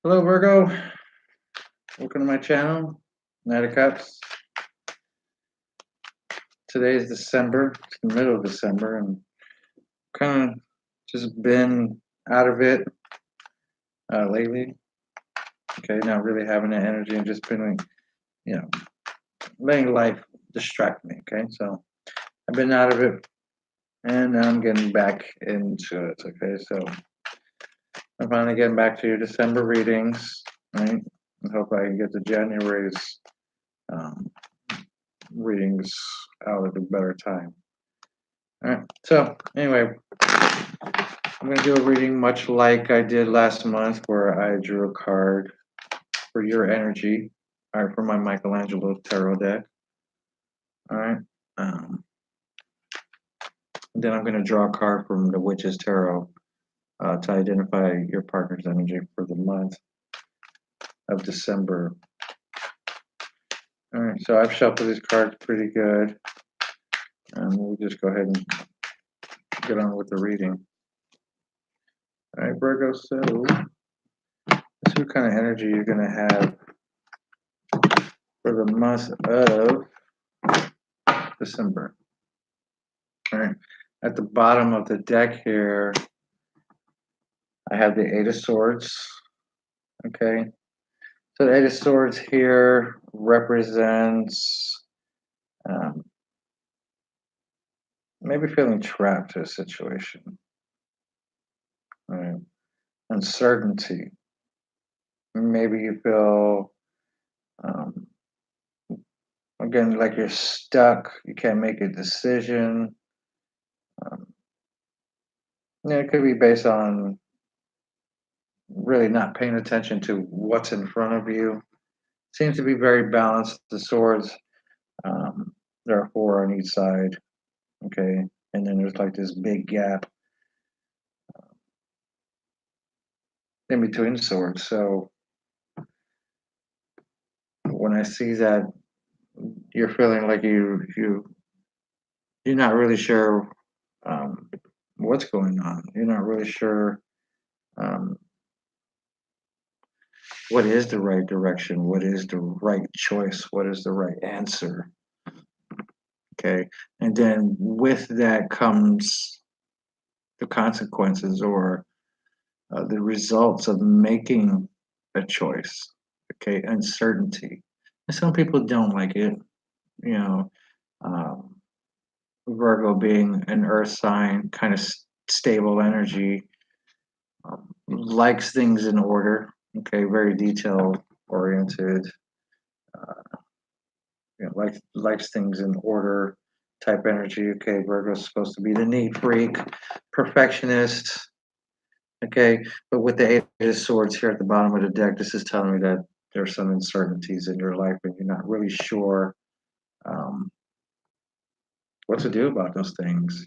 Hello, Virgo. Welcome to my channel, Knight of Cups. Today is December. It's the middle of December, and kind of just been out of it lately. Okay, not really having that energy and just been, you know, letting life distract me. Okay, so I've been out of it, and now I'm getting back into it. Okay, so I'm finally getting back to your December readings. Right, I hope I can get the January's um, readings out at a better time. All right. So anyway, I'm going to do a reading much like I did last month, where I drew a card for your energy. All right, for my Michelangelo tarot deck. All right. Um, then I'm going to draw a card from the Witch's Tarot to identify your partner's energy for the month of December. All right. So I've shuffled these cards pretty good, and we'll just go ahead and get on with the reading. All right, Virgo. So this is what kind of energy you're going to have for the month of December. All right. At the bottom of the deck here, I have the Eight of Swords. Okay. So the Eight of Swords here represents maybe feeling trapped to a situation. Right. Uncertainty. Maybe you feel, um, again, like you're stuck. You can't make a decision. Um, it could be based on really not paying attention to what's in front of you. Seems to be very balanced. The swords, there are four on each side, okay, and then there's like this big gap in between the swords. So when I see that, you're feeling like you're not really sure um, what's going on. You're not really sure um, what is the right direction, what is the right choice, what is the right answer. Okay, and then with that comes the consequences or the results of making a choice. Okay, uncertainty. And some people don't like it. You know, um, Virgo being an earth sign, kind of stable energy, likes things in order. Okay, very detail oriented. Likes things in order type energy. Okay, Virgo's supposed to be the neat freak, perfectionist. Okay, but with the Eight of Swords here at the bottom of the deck, this is telling me that there's some uncertainties in your life, and you're not really sure um, what to do about those things.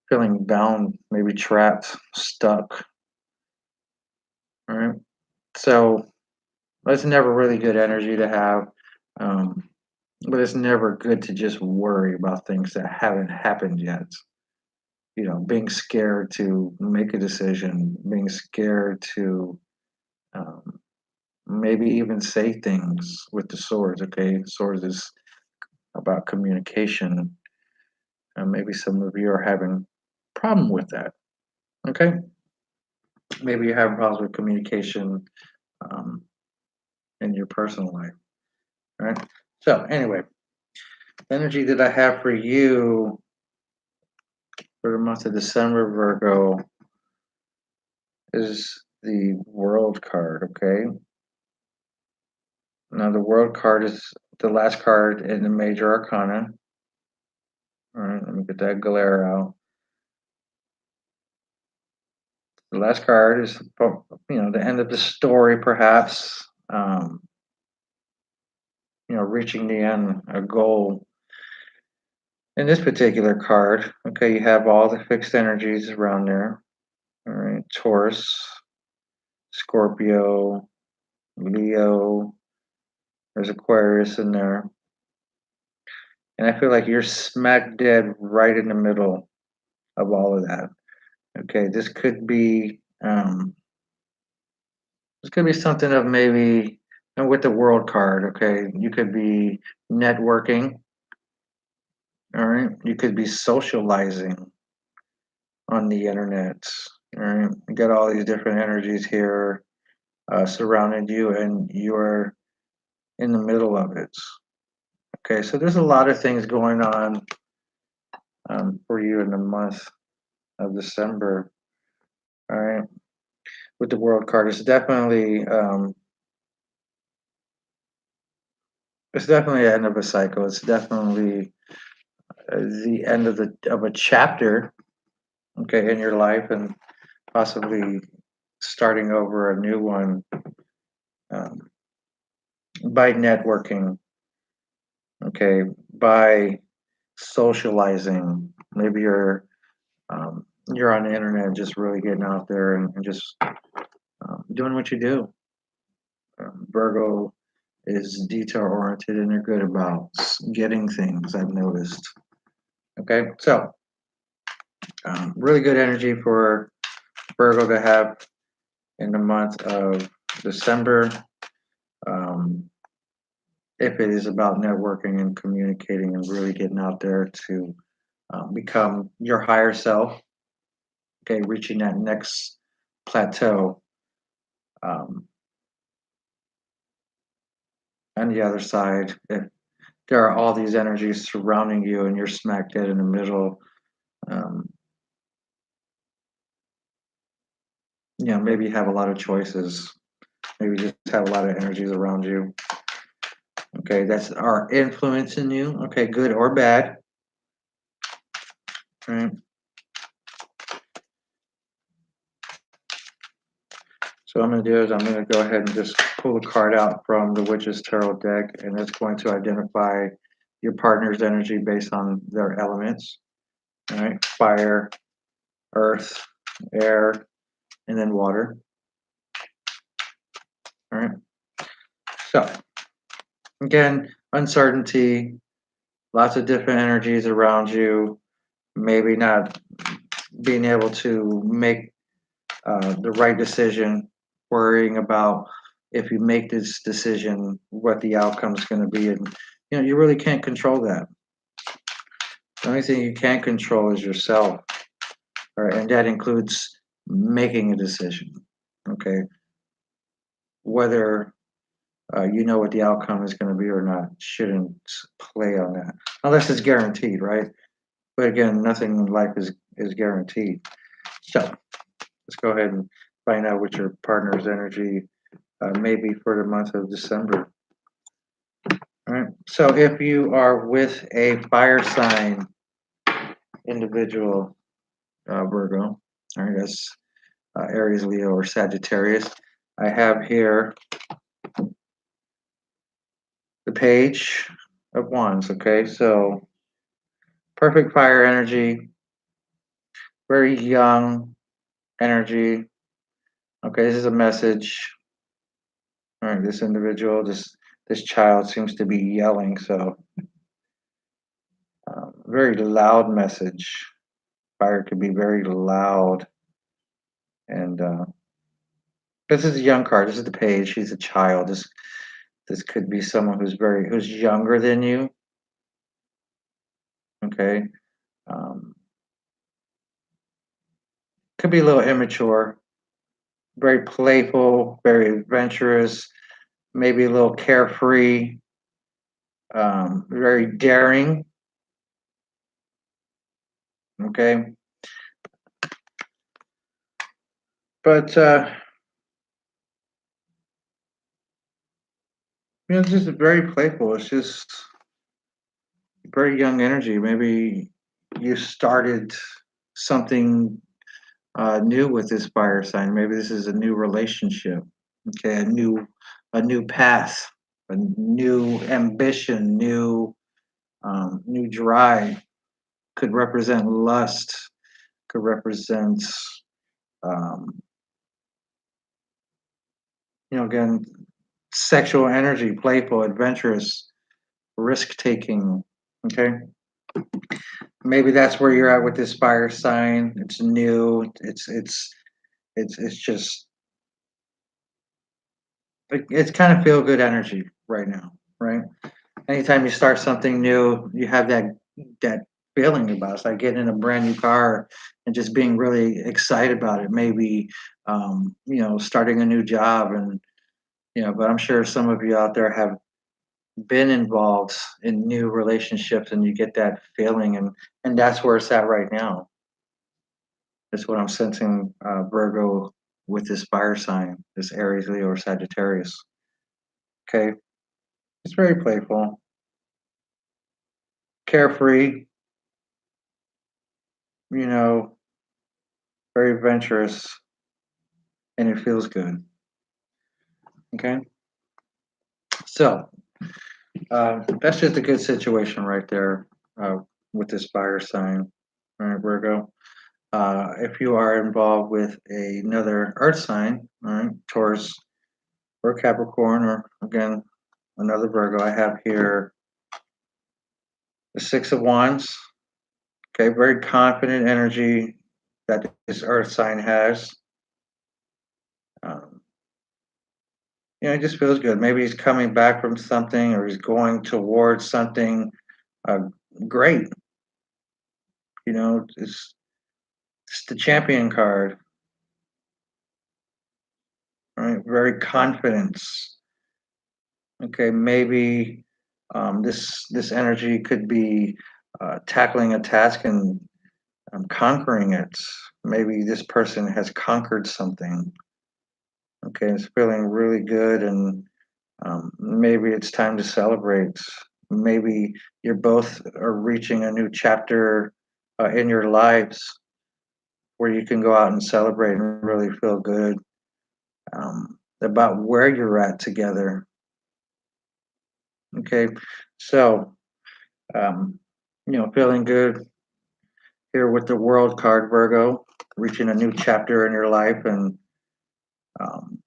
Feeling bound, maybe trapped, stuck. All right, so that's never really good energy to have. Um, but it's never good to just worry about things that haven't happened yet. Being scared to make a decision, being scared to um, maybe even say things with the swords. Okay, swords is about communication, and maybe some of you are having problem with that. Okay, maybe you're having problems with communication um, in your personal life. All right. So anyway, the energy that I have for you for the month of December, Virgo, is the World card. Okay. Now the World card is the last card in the Major Arcana. All right. Let me get that glare out. The last card is, the end of the story, perhaps. Reaching the end, a goal. In this particular card, okay, you have all the fixed energies around there. All right, Taurus, Scorpio, Leo. There's Aquarius in there, and I feel like you're smack dead right in the middle of all of that. Okay, this could be It's gonna be something of maybe, and with the world card, okay, you could be networking, all right? You could be socializing on the internet, all right? You got all these different energies here surrounding you, and you're in the middle of it. Okay, so there's a lot of things going on for you in the month of December, all right? With the world card, it's definitely the end of a cycle. It's definitely the end of the of a chapter, okay, in your life, and possibly starting over a new one um, by networking, okay, by socializing. Maybe you're on the internet, just really getting out there and just doing what you do. Virgo is detail oriented, and they're good about getting things. I've noticed. Okay, so really good energy for Virgo to have in the month of December. Um, if it is about networking and communicating and really getting out there to become your higher self, okay, reaching that next plateau. Um, on the other side, if there are all these energies surrounding you and you're smack dead in the middle, um, maybe you have a lot of choices. Maybe you just have a lot of energies around you. Okay, that's are influencing you. Okay, good or bad. Right. So what I'm going to do is I'm going to go ahead and just pull a card out from the Witch's Tarot deck, and it's going to identify your partner's energy based on their elements. All right, fire, earth, air, and then water. All right. So again, uncertainty, lots of different energies around you. Maybe not being able to make the right decision, worrying about if you make this decision, what the outcome is going to be, and you really can't control that. The only thing you can control is yourself, right? And that includes making a decision. Okay, whether you know what the outcome is going to be or not shouldn't play on that, unless it's guaranteed, right? But again, nothing in life is guaranteed. So let's go ahead and find out what your partner's energy may be for the month of December. All right. So if you are with a fire sign individual, Virgo, all right, that's Aries, Leo, or Sagittarius. I have here the Page of Wands. Okay, so perfect fire energy, very young energy. Okay, this is a message. All right, this individual, this child seems to be yelling, so very loud message. Fire could be very loud, and this is a young card. This is the Page. She's a child. This could be someone who's younger than you. Okay, um, could be a little immature, very playful, very adventurous, maybe a little carefree, very daring. Okay, but it's just very playful. It's just very young energy. Maybe you started something new with this fire sign. Maybe this is a new relationship. Okay, a new path, a new ambition, new drive. Could represent lust. Could represent um, again, sexual energy, playful, adventurous, risk taking. Okay, maybe that's where you're at with this fire sign. It's new. It's just it's kind of feel good energy right now, right? Anytime you start something new, you have that feeling about it. It's like getting in a brand new car and just being really excited about it. Maybe starting a new job, and but I'm sure some of you out there have been involved in new relationships, and you get that feeling, and that's where it's at right now. That's what I'm sensing, Virgo, with this fire sign, this Aries, Leo, or Sagittarius. Okay, it's very playful, carefree, you know, very adventurous, and it feels good. Okay, so that's just a good situation right there, uh, with this fire sign, all right, Virgo. If you are involved with another earth sign, all right, Taurus or Capricorn, or again another Virgo, I have here the Six of Wands. Okay, very confident energy that this earth sign has. Um, it just feels good. Maybe he's coming back from something, or he's going towards something uh, great. It's the champion card, right? Very confidence. Okay, maybe this energy could be tackling a task and conquering it. Maybe this person has conquered something. Okay, it's feeling really good, and maybe it's time to celebrate. Maybe you're both are reaching a new chapter in your lives where you can go out and celebrate and really feel good about where you're at together. Okay, so um, feeling good here with the World card, Virgo, reaching a new chapter in your life, and um,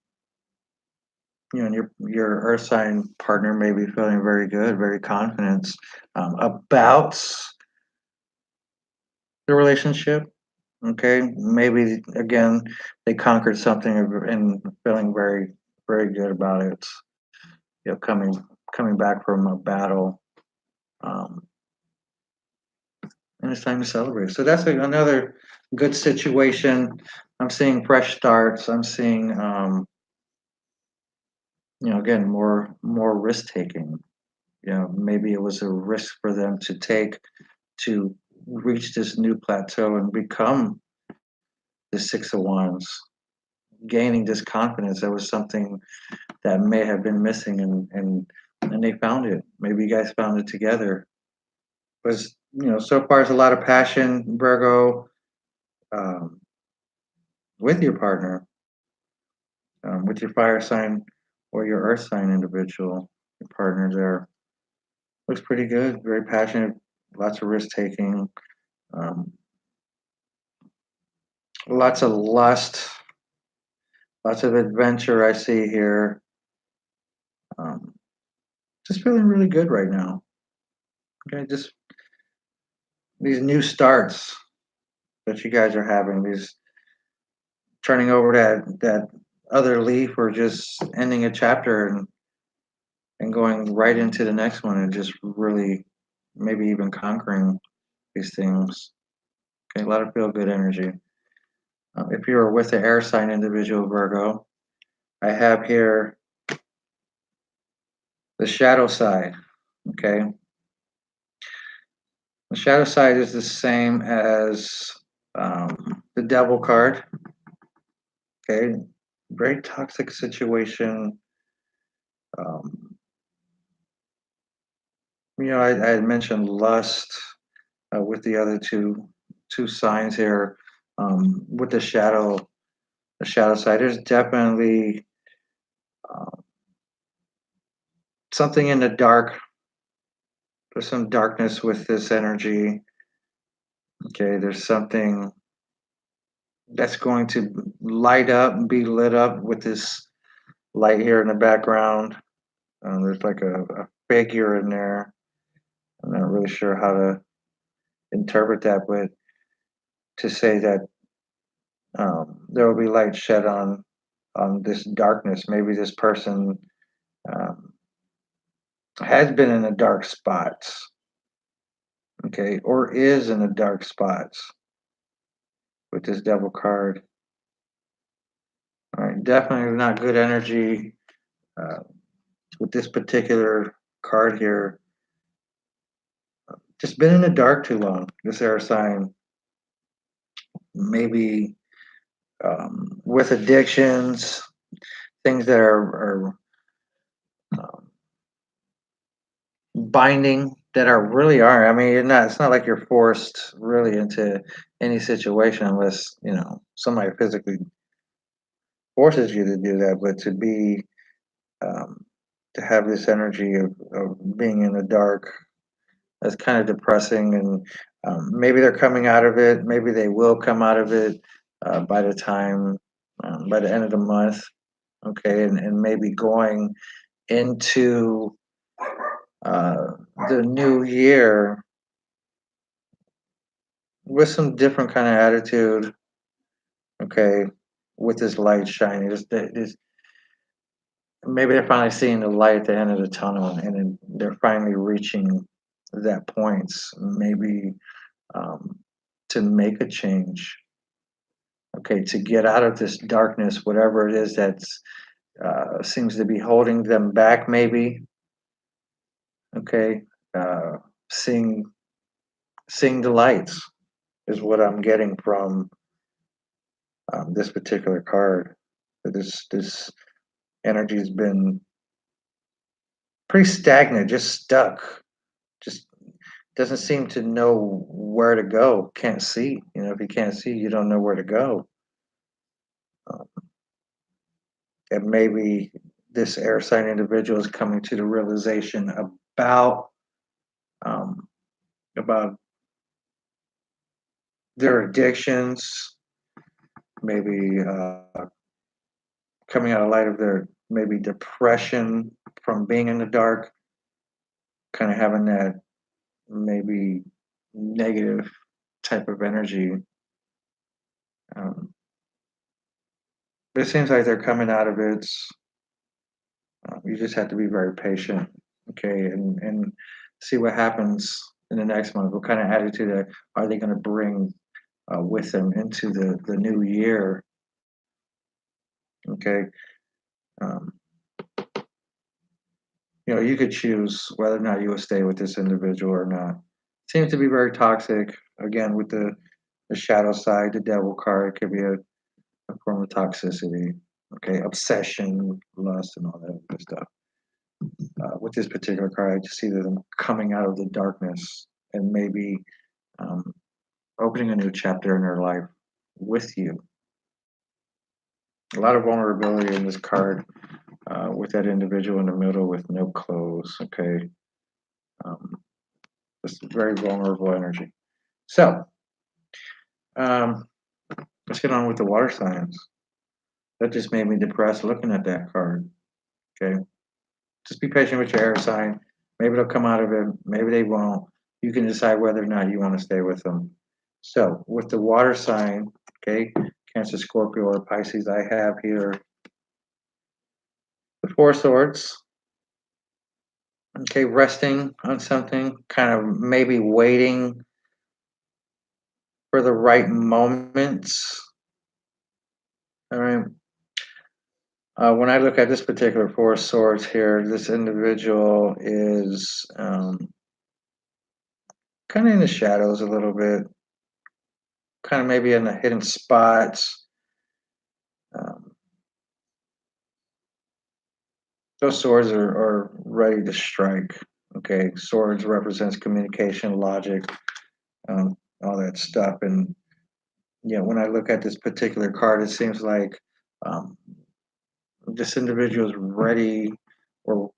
and your Earth sign partner may be feeling very good, very confident about the relationship. Okay, maybe again they conquered something and feeling very, very good about it. Coming back from a battle, um, and it's time to celebrate. So that's another good situation. I'm seeing fresh starts. I'm seeing again more risk taking. Maybe it was a risk for them to take to reach this new plateau and become the Six of Wands, gaining this confidence. That was something that may have been missing, and they found it. Maybe you guys found it together. Was so far it's a lot of passion, Virgo, um, with your partner, with your fire sign or your earth sign individual, your partner there. Looks pretty good. Very passionate, lots of risk taking, um, lots of lust, lots of adventure. I see here. Um, just feeling really good right now. Okay, just these new starts that you guys are having, these turning over that other leaf, or just ending a chapter and going right into the next one, and just really maybe even conquering these things. Okay, a lot of feel good energy. If you're with the air sign individual, Virgo, I have here the shadow side. Okay, the shadow side is the same as the devil card. Okay, very toxic situation. Um, I had mentioned lust with the other two signs here. With the shadow side, there's definitely uh, something in the dark. There's some darkness with this energy. Okay, there's something that's going to light up and be lit up with this light here in the background. There's like a figure in there. I'm not really sure how to interpret that, but to say that there will be light shed on on this darkness. Maybe this person um, has been in the dark spots, okay, or is in the dark spots with this devil card. All right, definitely not good energy uh, with this particular card here. Just been in the dark too long. This air sign, maybe with addictions, things that are um, binding that are really are. I mean, you're not. It's not like you're forced really into any situation unless somebody physically forces you to do that. But to be um, to have this energy of being in the dark, that's kind of depressing. And maybe they're coming out of it. Maybe they will come out of it by the time by the end of the month. Okay, and maybe going into uh, the new year with some different kind of attitude, okay, with this light shining. Maybe they're finally seeing the light at the end of the tunnel, and then they're finally reaching that point. Maybe um, to make a change, okay, to get out of this darkness, whatever it is that seems to be holding them back. Maybe, okay, uh, seeing seeing the lights is what I'm getting from this particular card. This energy has been pretty stagnant, just stuck, just doesn't seem to know where to go. Can't see. If you can't see, you don't know where to go. Um, and maybe this air sign individual is coming to the realization um, about their addictions, maybe coming out of light of their maybe depression from being in the dark, kind of having that maybe negative type of energy. Um, but it seems like they're coming out of it. You just have to be very patient, okay, and see what happens in the next month. What kind of attitude are they going to bring with them into the new year? Okay, um, you could choose whether or not you will stay with this individual or not. Seems to be very toxic. Again, with the shadow side, the devil card, it could be a form of toxicity. Okay, obsession, lust, and all that good stuff. With this particular card, I just see them coming out of the darkness and maybe um, opening a new chapter in their life with you. A lot of vulnerability in this card with that individual in the middle with no clothes. Okay, um, just very vulnerable energy. So um, let's get on with the water signs. That just made me depressed looking at that card. Okay, just be patient with your air sign. Maybe they'll come out of it. Maybe they won't. You can decide whether or not you want to stay with them. So with the water sign, okay, Cancer, Scorpio, or Pisces, I have here the Four Swords. Okay, resting on something, kind of maybe waiting for the right moments. All right. When I look at this particular Four Swords here, this individual is kind of in the shadows a little bit, kind of maybe in the hidden spots. Um, those swords are ready to strike. Okay, swords represents communication, logic, all that stuff. And when I look at this particular card, it seems like um, this individual is ready or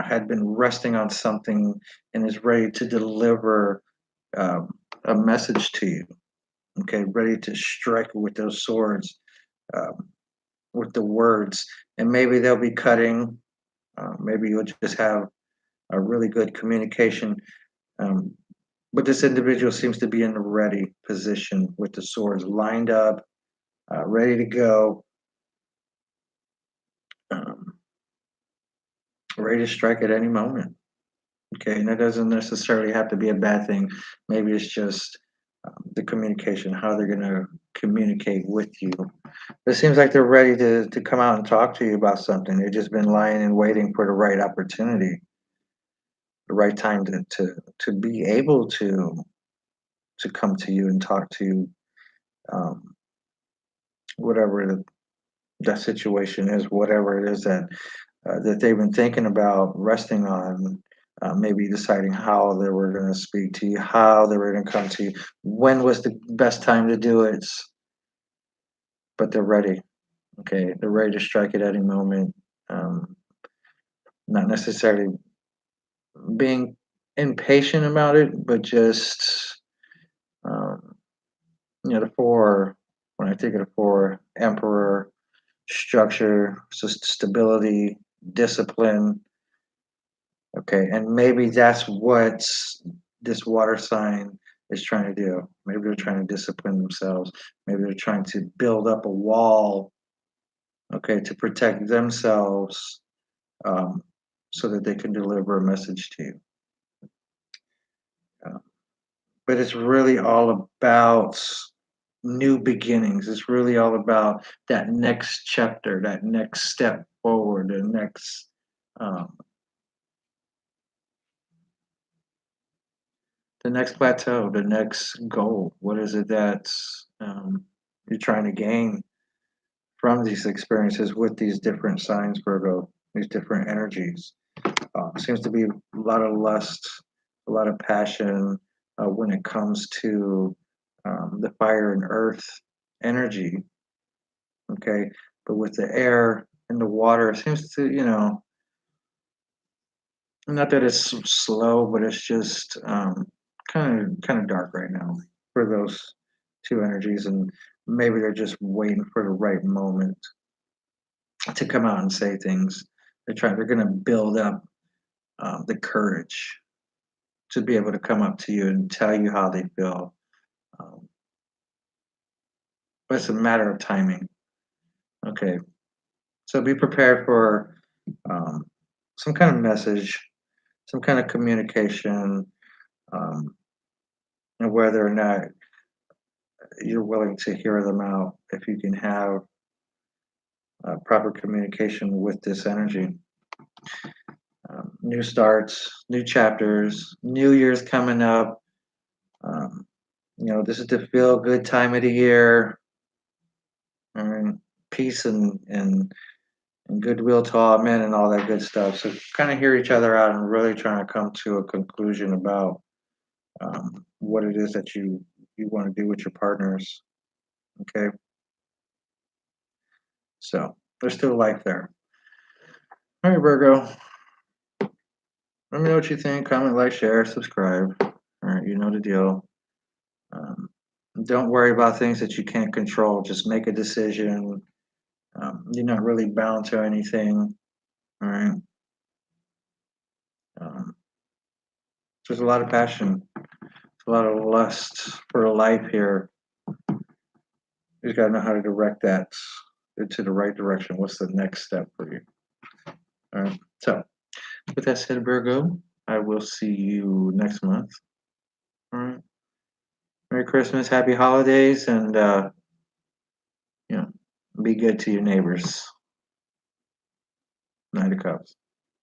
had been resting on something and is ready to deliver um, a message to you. Okay, ready to strike with those swords, um, with the words, and maybe they'll be cutting. Maybe you'll just have a really good communication. Um, but this individual seems to be in a ready position with the swords lined up, ready to go. ready to strike at any moment. Okay, and that doesn't necessarily have to be a bad thing. Maybe it's just the communication, how they're going to communicate with you. It seems like they're ready to come out and talk to you about something. They've just been lying and waiting for the right opportunity, the right time to be able to come to you and talk to you, um, whatever that situation is, whatever it is that they've been thinking about resting on, maybe deciding how they were going to speak to you, how they were going to come to you, when was the best time to do it. But they're ready. Okay, they're ready to strike at any moment. Not necessarily being impatient about it, but just um, the four. When I think of the four, emperor, structure, stability, discipline. Okay, and maybe that's what this water sign is trying to do. Maybe they're trying to discipline themselves. Maybe they're trying to build up a wall, okay, to protect themselves, um, so that they can deliver a message to you. Uh, but it's really all about new beginnings. It's really all about that next chapter, that next step forward, um, the next plateau, the next goal. What is it that you're trying to gain from these experiences with these different signs, Virgo? These different energies. Seems to be a lot of lust, a lot of passion when it comes to the fire and earth energy. Okay, but with the air and the water, it seems to, not that it's slow, but it's just kind of dark right now for those two energies, and maybe they're just waiting for the right moment to come out and say things. They're going to build up the courage to be able to come up to you and tell you how they feel. Um, but it's a matter of timing. Okay, so be prepared for um, some kind of message, some kind of communication, um, and whether or not you're willing to hear them out. If you can have proper communication with this energy, new starts, new chapters, New Year's coming up. Um, this is the feel good time of the year. And peace and goodwill to all men and all that good stuff. So kind of hear each other out and really trying to come to a conclusion about what it is that you want to do with your partners. Okay, so there's still life there. All right, Virgo. Let me know what you think. Comment, like, share, subscribe. All right, you know the deal. Um, don't worry about things that you can't control. Just make a decision. You're not really bound to anything. All right. Um, there's a lot of passion, a lot of lust for life here. You just got to know how to direct that into the right direction. What's the next step for you? All right. So, with that said, Virgo, I will see you next month. All right. Merry Christmas, Happy Holidays, and you know, be good to your neighbors. Night of Cups.